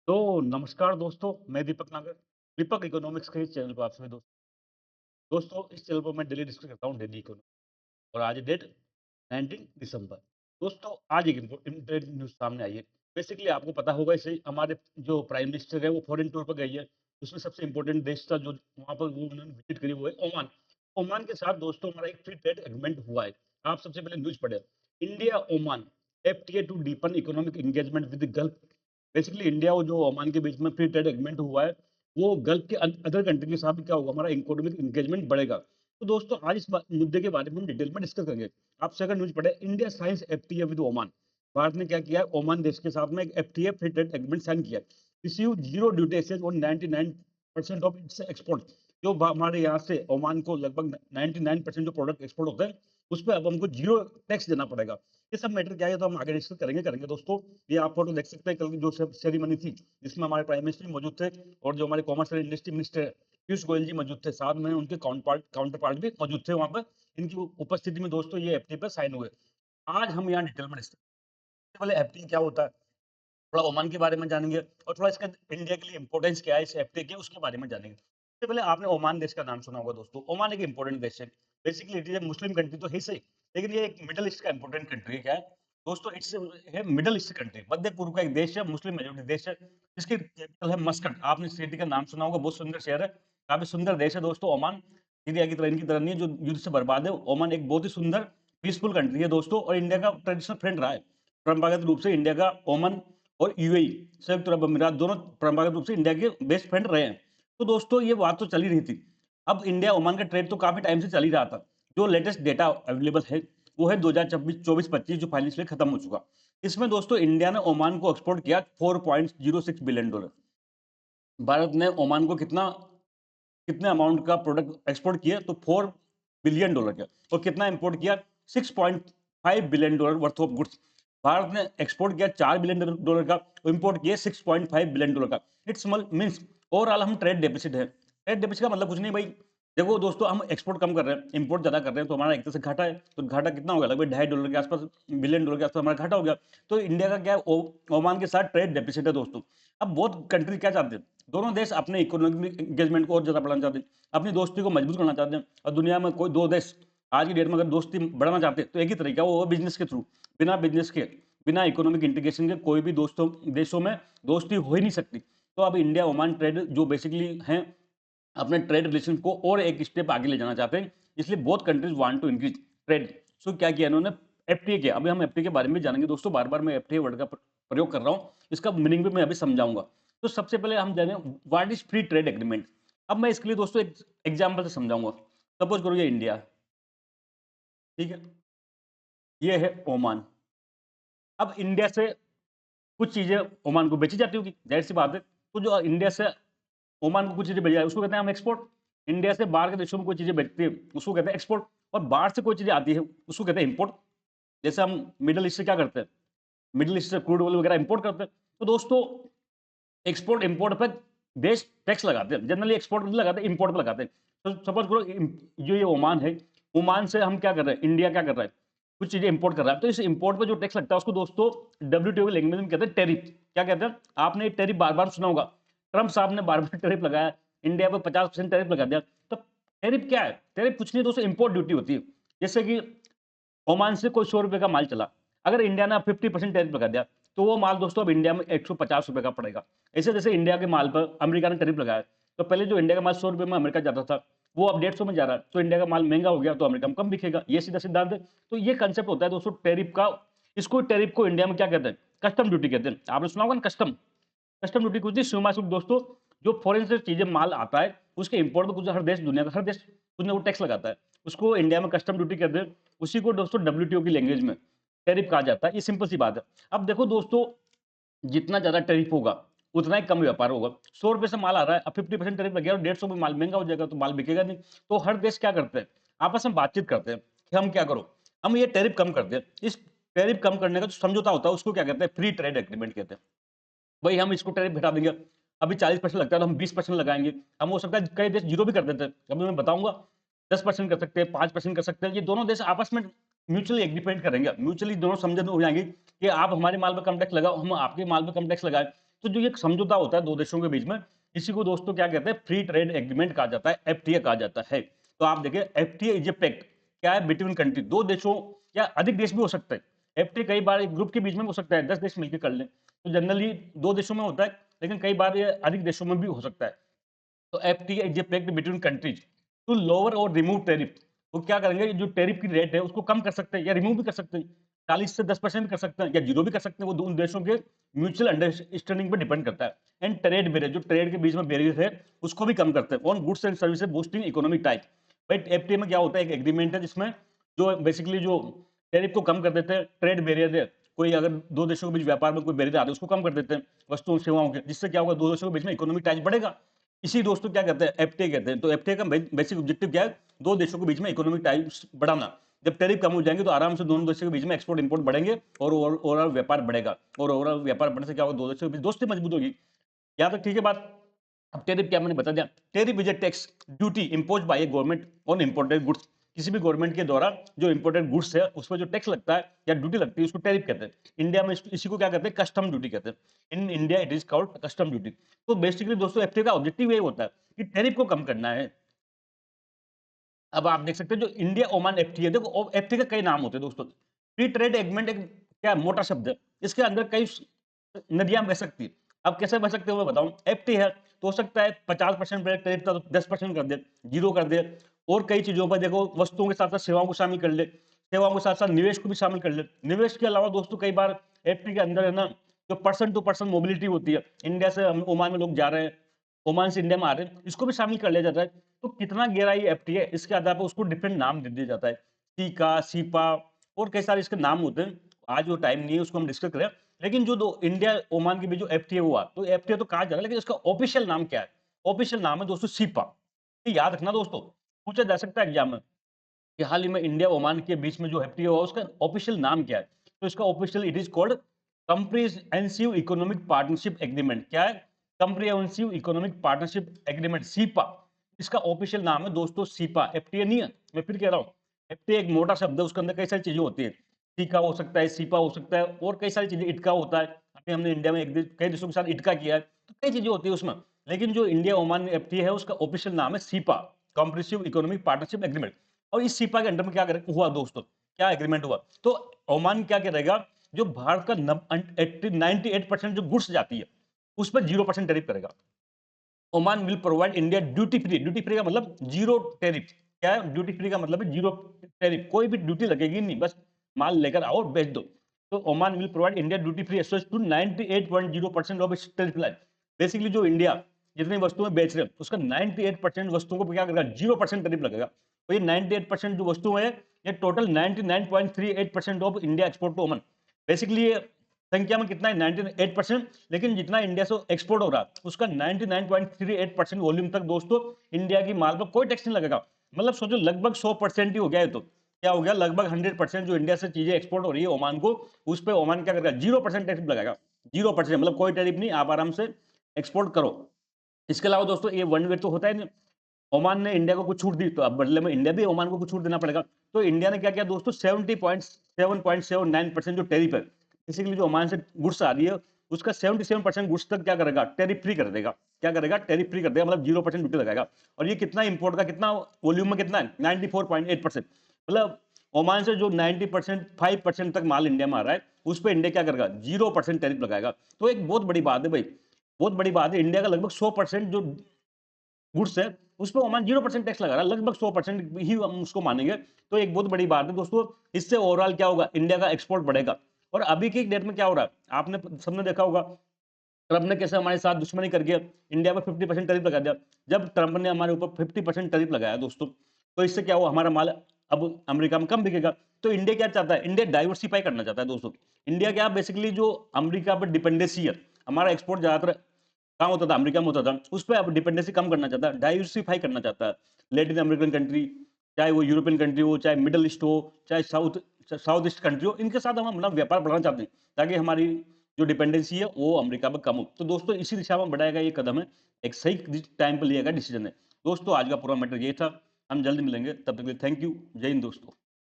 तो नमस्कार दोस्तों, मैं दीपक नागर, दीपक इकोनॉमिक्स के इस चैनल पर आप सभी दोस्तों इस चैनल पर मैं डेली डिस्कस करता हूँ डेली इकोनॉमिक्स। और आज डेट 19 दिसंबर। दोस्तों आज एक इम्पोर्टेंट न्यूज़ सामने आई है। बेसिकली आपको पता होगा इसे हमारे जो प्राइम मिनिस्टर है वो फॉरेन टूर पर गई है। उसमें सबसे इम्पोर्टेंट देश था जो वहाँ पर वो उन्होंने विजिट करी वो है ओमान। ओमान के साथ दोस्तों हमारा एक फ्री ट्रेड एग्रीमेंट हुआ है। आप सबसे पहले न्यूज़ पढ़े। India Oman FTA to deepen economic engagement with the Gulf. Basically India और जो ओमान के बीच में फ्री ट्रेड एग्रीमेंट हुआ है, वो गल्फ के अदर कंट्री के साथ भी क्या होगा, हमारा इकोनॉमिक एंगेजमेंट बढ़ेगा। तो दोस्तों आज इस मुद्दे के बारे में हम डिटेल में डिस्कस करेंगे। आपसे अगर न्यूज़ पढ़े, India science FTA with Oman. Bharat ने क्या किया है, ओमान देश के साथ में एक FTA free trade agreement sign किया है। Receive zero duty access on 99% of its export. जो हमारे यहाँ से ओमान को लगभग 99% जो प्रोडक्ट एक्सपोर्ट होते हैं, उस पर अब हमको जीरो टैक्स देना पड़ेगा। ये सब मैटर क्या है, तो हम आगे डिस्कस करेंगे दोस्तों। ये आप फोटो देख सकते हैं, कल की जो सेरेमनी थी जिसमें हमारे प्राइम मिनिस्टर मौजूद थे और जो हमारे commerce and industry minister Piyush Goyal ji मौजूद थे, साथ में उनके काउंटर पार्ट भी मौजूद थे वहां पर। इनकी उपस्थिति में दोस्तों ये एफटी पर साइन हुए। आज हम यहाँ डिटेल में डिस्कस पहले एफटी क्या होता है, थोड़ा ओमान के बारे में जानेंगे और थोड़ा इसका इंडिया के लिए इंपॉर्टेंस क्या है इस एफटीए के, उसके बारे में जानेंगे। सबसे पहले आपने ओमान देश का नाम सुना होगा दोस्तों। ओमान एक इंपॉर्टेंट देश है। Basically it is a Muslim country तो है सही, लेकिन ये एक मिडल ईस्ट का इंपॉर्टेंट कंट्री है। क्या है दोस्तों, इट्स है मिडल ईस्ट कंट्री, मध्य पूर्व का एक देश है, मुस्लिम मेजोरिटी देश है, जिसकी कैपिटल है मस्कट। आपने सिटी का नाम सुना होगा, बहुत सुंदर शहर है, काफी सुंदर देश है दोस्तों ओमान। इंडिया की तरह इनकी तरह नहीं है जो युद्ध से बर्बाद है। ओमान एक बहुत ही सुंदर पीसफुल कंट्री है दोस्तों, और इंडिया का ट्रेडिशनल फ्रेंड रहा है परंपरागत रूप से। इंडिया का ओमान और यूएई संयुक्त अरब अमीरात दोनों परंपरागत रूप से इंडिया के बेस्ट फ्रेंड रहे हैं। तो दोस्तों ये बात तो चल ही रही थी। अब इंडिया ओमान का ट्रेड तो काफी टाइम से चल ही रहा था। जो लेटेस्ट डेटा अवेलेबल है वो है 2024-25 जो फाइनेंशियल खत्म हो चुका। इसमें दोस्तों इंडिया ने ओमान को एक्सपोर्ट किया $4.06 बिलियन। भारत ने ओमान को कितने अमाउंट का प्रोडक्ट एक्सपोर्ट किया, तो $4 बिलियन का। और कितना इंपोर्ट किया, $6.5 billion worth of goods. Bharat ने एक्सपोर्ट किया $4 बिलियन का, इंपोर्ट किया $6.5 बिलियन का। इट्स मीन्स ओवरऑल हम ट्रेड डेफिसिट है। ट्रेड डेफिसिट का मतलब कुछ नहीं भाई। देखो दोस्तों, हम एक्सपोर्ट कम कर रहे हैं, इंपोर्ट ज्यादा कर रहे हैं, तो हमारा एक तरह से घाटा है। तो घाटा कितना हो गया, लगभग $2.5 के आसपास, $1 बिलियन के आसपास हमारा घाटा हो गया। तो इंडिया का क्या है, ओमान के साथ ट्रेड डेफिसिट है दोस्तों। अब बहुत कंट्री क्या चाहते हैं, दोनों देश अपने इकोनॉमिक एंगेजमेंट को और ज्यादा बढ़ाना चाहते हैं, अपनी दोस्ती को मजबूत करना चाहते हैं। और दुनिया में कोई दो देश आज की डेट में अगर दोस्ती बढ़ाना चाहते हैं तो एक ही तरीका, वो बिजनेस के थ्रू। बिना बिजनेस के, बिना इकोनॉमिक इंटीग्रेशन के कोई भी दोस्तों देशों में दोस्ती हो ही नहीं सकती। तो अब इंडिया ओमान ट्रेड जो बेसिकली हैं, अपने ट्रेड रिलेशन को और एक स्टेप आगे ले जाना चाहते हैं। इसलिए both countries want to increase trade. So क्या किया इन्होंने, एफटीए किया। अभी हम एफटीए के बारे में जानेंगे दोस्तों। बार बार मैं एफटीए वर्ड का प्रयोग कर रहा हूँ, इसका मीनिंग भी मैं अभी समझाऊंगा। तो सबसे पहले हम जाने what is free trade agreement. अब मैं इसके लिए दोस्तों एक एग्जाम्पल से समझाऊंगा। सपोज करो ये इंडिया, ठीक है, ये है ओमान। अब इंडिया से कुछ चीजें ओमान को बेची जाती होगी, जाहिर सी बात है। तो जो इंडिया से ओमान को कुछ चीजें बेची जाती है उसको कहते हैं हम एक्सपोर्ट। इंडिया से बाहर के देशों में कोई चीजें बेचती है उसको कहते हैं एक्सपोर्ट। और बाहर से कोई चीजें आती है उसको कहते हैं इंपोर्ट। जैसे हम मिडिल ईस्ट से क्या करते हैं, मिडिल ईस्ट से क्रूड ऑयल वगैरह इंपोर्ट करते हैं। तो दोस्तों एक्सपोर्ट इंपोर्ट पर देश टैक्स लगाते हैं, जनरली एक्सपोर्ट नहीं लगाते, इंपोर्ट पर लगाते हैं। तो सपोज करो जो ये ओमान है, ओमान से हम क्या कर रहे हैं, इंडिया क्या कर रहा है, कुछ चीजें इंपोर्ट कर रहा है। तो इस इंपोर्ट पर जो टैक्स लगता है उसको दोस्तों डब्ल्यूटीओ की लैंग्वेज में कहते हैं टैरिफ। क्या कहते हैं, आपने टैरिफ बार बार सुना होगा, ट्रम्प साहब ने बार बार टैरिफ लगाया, इंडिया पर 50% टैरिफ लगा दिया। तो टैरिफ क्या है, टैरिफ कुछ नहीं दोस्तों, इंपोर्ट ड्यूटी होती है। जैसे कि ओमान से कोई ₹100 का माल चला, अगर इंडिया ने 50% टैरिफ लगा दिया, तो वो माल दोस्तों अब इंडिया में ₹150 का पड़ेगा। ऐसे जैसे इंडिया के माल पर अमेरिका ने टैरिफ लगाया, तो पहले जो इंडिया का माल ₹100 में अमेरिका जाता था, वो अब 150 में जा रहा है। तो इंडिया का माल महंगा हो गया तो अमेरिका में कम बिकेगा, ये सीधा सिद्धांत है। तो ये कंसेप्ट होता है दोस्तों टैरिफ का। इसको टैरिफ को इंडिया में क्या कहते हैं, कस्टम ड्यूटी कहते हैं। आपने सुना होगा ना कस्टम। कस्टम ड्यूटी कुछ नहीं, सीमा शुल्क दोस्तों। जो फॉरेन से चीजें माल आता है उसके इंपोर्ट पर कुछ हर देश, दुनिया का हर देश कुछ ना कुछ टैक्स लगाता है, उसको इंडिया में कस्टम ड्यूटी कहते हैं। उसी को दोस्तों डब्ल्यूटीओ की लैंग्वेज में टैरिफ कहा जाता है। ये सिंपल सी बात है। अब देखो दोस्तों, जितना ज्यादा टैरिफ होगा उतना ही कम व्यापार होगा। ₹100 से माल आ रहा है, अब 50% टैरिफ लग गया और 150 में माल महंगा हो जाएगा, तो माल बिकेगा नहीं। तो हर देश क्या करते हैं, आपस में बातचीत करते हैं कि हम क्या करो, हम ये टैरिफ कम कर दें। इस टैरिफ कम करने का जो समझौता होता है उसको क्या कहते हैं, फ्री ट्रेड एग्रीमेंट कहते हैं। भाई हम इसको टैरिफ घटा देंगे, अभी 40% लगता है तो हम 20% लगाएंगे। हम हो सकता है कई देश जीरो भी कर देते हैं, अभी मैं बताऊंगा। 10% कर सकते हैं, 5% कर सकते हैं। ये दोनों देश आपस में म्यूचुअली एग्रीमेंट करेंगे, म्यूचुअली दोनों समझ हो जाएंगे कि आप हमारे माल पर कम टैक्स लगाओ, हम आपके माल पर कम टैक्स लगाए। तो जो ये एक समझौता होता है दो देशों के बीच में, इसी को दोस्तों क्या कहते हैं, फ्री ट्रेड एग्रीमेंट कहा जाता है, एफटीए कहा जाता है। तो आप देखिए एफटीए इज ए पैक्ट, क्या है, बिटवीन कंट्री, दो देशों या अधिक देश भी हो सकते हैं। एफटीए कई बार एक ग्रुप के बीच में हो सकता है, 10 देश मिलकर कर लें, तो जनरली दो देशों में होता है, लेकिन कई बार ये अधिक देशों में भी हो सकता है। तो FTA is a pact between countries to lower और रिमूव टैरिफ। वो क्या करेंगे, जो टैरिफ की रेट है उसको कम कर सकते हैं या रिमूव भी कर सकते हैं, 40 से 10% भी कर सकते हैं या जीरो भी कर सकते हैं, वो उन देशों के म्यूचुअल अंडरस्टैंडिंग पर डिपेंड करता है। एंड ट्रेड बैरियर, जो ट्रेड के बीच में बैरियर है उसको भी कम करते हैं। On goods and services boosting economic type. But FTA में क्या होता है, एक एग्रीमेंट है जिसमें जो बेसिकली जो टैरिफ को कम कर देते हैं, ट्रेड बैरियर है, कोई अगर दो देशों के बीच व्यापार में कोई बैरियर आता है उसको कम कर देते हैं वस्तुओं सेवाओं के, जिससे क्या होगा, दो देशों के बीच में इकोनॉमिक टाइज बढ़ेगा। इसी दोस्तों क्या कहते हैं, एफटीए कहते हैं। तो एफटीए का बेसिक ऑब्जेक्टिव क्या है, दो देशों के बीच में इकोनॉमिक टाइज बढ़ाना। जब टैरिफ कम हो जाएंगे तो आराम से दोनों देशों के बीच में एक्सपोर्ट इंपोर्ट बढ़ेंगे और ओवरऑल व्यापार बढ़ेगा, और ओवरऑल व्यापार बढ़ने से क्या होगा, दो देशों के बीच दोस्ती मजबूत होगी। यहाँ तक ठीक है बात। अब टैरिफ क्या, मैंने बता दिया, tariff is a tax duty impose by A government on imported goods. किसी भी गवर्नमेंट के द्वारा जो इंपोर्टेड गुड्स है उस पर जो टैक्स लगता है या ड्यूटी लगती है उसको टैरिफ कहते हैं। इंडिया में इसी को क्या कहते हैं, कस्टम ड्यूटी कहते हैं। In India it is called custom duty. तो बेसिकली दोस्तों एफटीए का ऑब्जेक्टिव यही होता है कि टैरिफ को कम करना है। अब आप देख सकते हैं जो इंडिया ओमान एफटीए, देखो एफटीए के कई नाम होते हैं दोस्तों। फ्री ट्रेड एग्रीमेंट एक क्या मोटा शब्द है, इसके अंदर कई नदियां बह सकती है। अब कैसे बह सकते हो मैं बताऊं, एफटी है तो हो सकता है 50% टैरिफ था तो 10% कर दे, जीरो कर दे। और कई चीजों पर देखो, वस्तुओं के साथ साथ सेवाओं को शामिल कर ले, सेवाओं के साथ साथ निवेश को भी शामिल कर ले। निवेश के अलावा दोस्तों कई बार एफटी के अंदर है ना, जो पर्सन टू पर्सन मोबिलिटी होती है, इंडिया से ओमान में लोग जा रहे हैं, ओमान से इंडिया में आ रहे हैं, इसको भी शामिल कर लिया जाता है। तो कितना गहरा ये एफटी है इसके आधार पर उसको डिफरेंट नाम दे दिया जाता है, सीका, सीपा और कई सारे इसके नाम होते हैं। आज वो टाइम नहीं है उसको हम डिस्कस करें, लेकिन जो दो इंडिया ओमान के बीच जो एफटीए हुआ, तो एफटीए तो कहा जा रहा है, लेकिन इसका ऑफिशियल नाम क्या है, ऑफिशियल नाम है दोस्तों सीपा। ये याद रखना दोस्तों, पूछा जा सकता है एग्जाम में कि हाल ही में इंडिया ओमान के बीच में जो एफटीए हुआ उसका ऑफिशियल नाम क्या है। तो इसका official it is called comprehensive economic partnership agreement. क्या है, comprehensive economic partnership agreement, cepa. इसका ऑफिशियल नाम है दोस्तों सीपा, एफटीए नहीं है। मैं फिर कह रहा हूँ, एफटीए एक मोटा शब्द है, उसके अंदर कई सारी चीजें होती है, सीका हो सकता है, सीपा हो सकता है और कई सारी चीजें, इटका होता है। अभी हमने इंडिया में कई देशों के साथ इटका किया है, तो कई चीजें होती है उसमें। लेकिन जो इंडिया ओमान एफटीए है उसका ऑफिशियल नाम है cepa, comprehensive economic partnership agreement. और इस सीपा के अंडर में क्या हुआ दोस्तों, क्या एग्रीमेंट हुआ, तो ओमान क्या करेगा, जो भारत का 98% जो गुड्स जाती है उस पर 0% टैरिफ करेगा। Oman will provide India duty free, duty free का मतलब जीरो टैरिफ। क्या है, ड्यूटी फ्री का मतलब है जीरो टैरिफ, कोई भी ड्यूटी लगेगी नहीं, बस माल लेकर आओ और बेच दो। तो Oman will provide India duty free access to 98.0% of its tariff line. Basically जो इंडिया जितनी वस्तुएं बेच रहे हैं उसका 98% वस्तुओं को क्या करेगा, 0% टैरिफ लगेगा। तो ये 98% जो वस्तुएं हैं, ये total 99.38% of India export to Oman. Basically ये संख्या में कितना है, 98%, लेकिन जितना इंडिया से एक्सपोर्ट हो रहा है उसका 99.38% वॉल्यूम तक दोस्तों इंडिया की माल पर कोई टैक्स नहीं लगेगा। मतलब सोचो लगभग 100% ही हो गया है। तो क्या हो गया, लगभग 100% जो इंडिया से चीजें एक्सपोर्ट हो रही है ओमान को, उस पर ओमान क्या करेगा, 0% टैक्स लगाएगा। 0% मतलब कोई टैरिफ नहीं, आप आराम से एक्सपोर्ट करो। इसके अलावा दोस्तों ये वन वे तो होता है नहीं, ओमान ने इंडिया को कुछ छूट दी तो अब बदले में इंडिया भी ओमान को कुछ छूट देना पड़ेगा। तो इंडिया ने क्या किया दोस्तों, 70.779% जो टैरिफ है, बेसिकली जो ओमान से गुड्स आ रही है उसका 77% गुड्स तक क्या करेगा, टैरिफ फ्री कर देगा। क्या करेगा, टैरिफ फ्री कर देगा, मतलब 0% ड्यूटी लगाएगा। और ये कितना इंपोर्ट का कितना वॉल्यूम में कितना है, 94.8%। मतलब ओमान से जो 90% 5% तक माल इंडिया में आ रहा है उस पर इंडिया क्या करेगा, 0% टैरिफ लगाएगा। तो एक बहुत बड़ी बात है भाई, बहुत बड़ी बात है। इंडिया का लगभग 100% जो गुड्स है उस पर ओमान 0% टैक्स लगा रहा है, लगभग 100% ही हम उसको मानेंगे। तो एक बहुत बड़ी बात है दोस्तों, इससे ओवरऑल क्या होगा, इंडिया का एक्सपोर्ट बढ़ेगा। और अभी की डेट में क्या हो रहा है, आपने सबने देखा होगा, ट्रंप ने कैसे हमारे साथ दुश्मनी करके इंडिया पर 50% टैरिफ लगा दिया। जब ट्रंप ने हमारे ऊपर 50% टैरिफ लगाया दोस्तों, तो इससे क्या हुआ, हमारा माल अब अमेरिका में कम बिकेगा। तो इंडिया क्या चाहता है, इंडिया डाइवर्सिफाई करना चाहता है दोस्तों। इंडिया क्या बेसिकली जो अमेरिका पर डिपेंडेंसी है, हमारा एक्सपोर्ट ज्यादातर कहाँ होता था, अमेरिका में होता था, उस पर अब डिपेंडेंसी कम करना चाहता है, डाइवर्सिफाई करना चाहता है। लैटिन अमेरिकन कंट्री, चाहे वो यूरोपियन कंट्री हो, चाहे मिडल ईस्ट हो, चाहे साउथ ईस्ट कंट्री हो, इनके साथ हम अपना व्यापार बढ़ाना चाहते हैं ताकि हमारी जो डिपेंडेंसी है वो अमेरिका पर कम हो। तो दोस्तों इसी दिशा में बढ़ाएगा ये कदम है, एक सही टाइम पर लिया गया डिसीजन है। दोस्तों आज का पूरा मैटर ये था, हम जल्द मिलेंगे, तब तक के लिए थैंक यू, जय हिंद दोस्तों।